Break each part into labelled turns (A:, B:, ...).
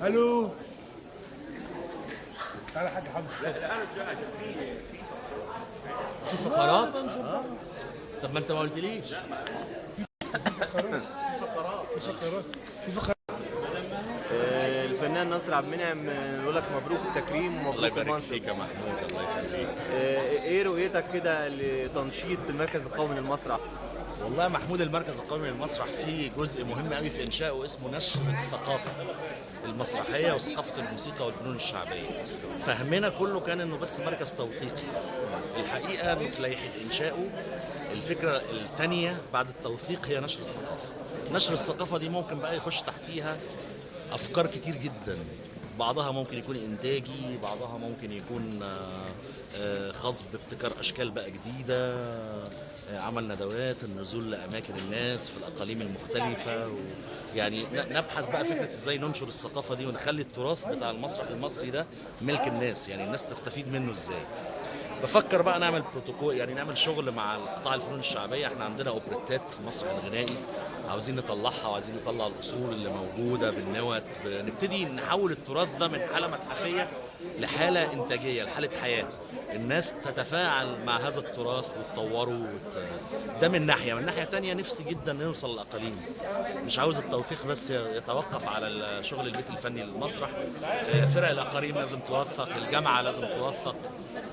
A: الو، تعالى يا حاج حمد.
B: في فقرات؟ طب ما انت ما قلتليش.
A: في فقرات.
C: الفنان ناصر عبد المنعم يقول لك مبروك التكريم
B: الله
C: ومبروك
B: يبارك
C: المنصب.
B: فيك يا محمود، الله يخليك.
C: ايه رؤيتك كده لتنشيط المركز القومي للمسرح؟
B: والله يا محمود، المركز القومي للمسرح فيه جزء مهم قوي في انشائه اسمه نشر الثقافه المسرحيه وثقافه الموسيقى والفنون الشعبيه. فهمنا كله كان انه بس مركز توثيقي. الحقيقه في لائحه انشائه الفكره الثانيه بعد التوثيق هي نشر الثقافه. نشر الثقافه دي ممكن بقى يخش تحتيها افكار كتير جدا، بعضها ممكن يكون انتاجي، بعضها ممكن يكون خاص بابتكار اشكال بقى جديده، عمل ندوات، النزول لاماكن الناس في الاقاليم المختلفه يعني نبحث بقى فكره ازاي ننشر الثقافه دي ونخلي التراث بتاع المسرح المصري ده ملك الناس، يعني الناس تستفيد منه ازاي. بفكر بقى نعمل بروتوكول، يعني نعمل شغل مع قطاع الفنون الشعبيه. احنا عندنا اوبريتات في المسرح الغنائي عاوزين نطلعها، وعايزين نطلع الاصول اللي موجوده بالنوت، نبتدي نحول التراث ده من حاله متحفيه لحاله انتاجيه، لحاله حياه. الناس تتفاعل مع هذا التراث وتطوره ده من ناحيه. من ناحيه تانية نفسي جدا نوصل للاقاليم. مش عاوز التوثيق بس يتوقف على شغل البيت الفني للمسرح. فرق الاقاليم لازم توثق، الجامعه لازم توثق،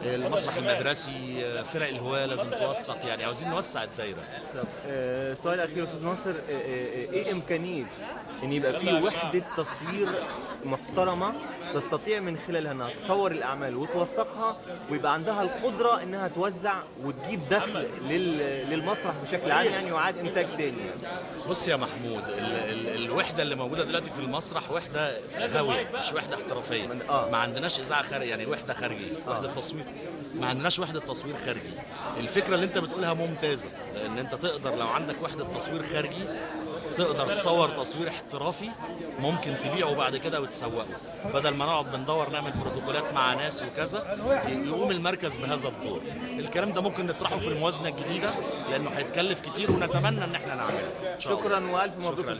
B: المسرح المدرسي، فرق الهواة لازم توثق. يعني عاوزين نوسع الدايره.
C: طب السؤال الاخير يا استاذ ناصر، ايه امكانيه ان يبقى في وحده تصوير محترمه تستطيع من خلالها انها تصور الاعمال وتوثقها ويبقى عندها القدره انها توزع وتجيب دخل للمسرح بشكل عام، يعني وعاد انتاج تاني يعني.
B: بص يا محمود، الوحده اللي موجوده دلوقتي في المسرح وحده هوي، مش وحده احترافيه. ما عندناش اذاعه خارجي، يعني وحده خارجيه، وحده تصوير. ما عندناش وحده تصوير خارجي. الفكره اللي انت بتقولها ممتازه، لان انت تقدر لو عندك وحده تصوير خارجي تقدر تصور تصوير احترافي ممكن تبيعه بعد كده وتسوقه، بدل ما نقعد بندور نعمل بروتوكولات مع ناس وكذا. يقوم المركز بهذا الدور. الكلام ده ممكن نطرحه في الموازنه الجديده لانه هيتكلف كتير، ونتمنى ان احنا نعمله.
C: شكرا والف مبروك.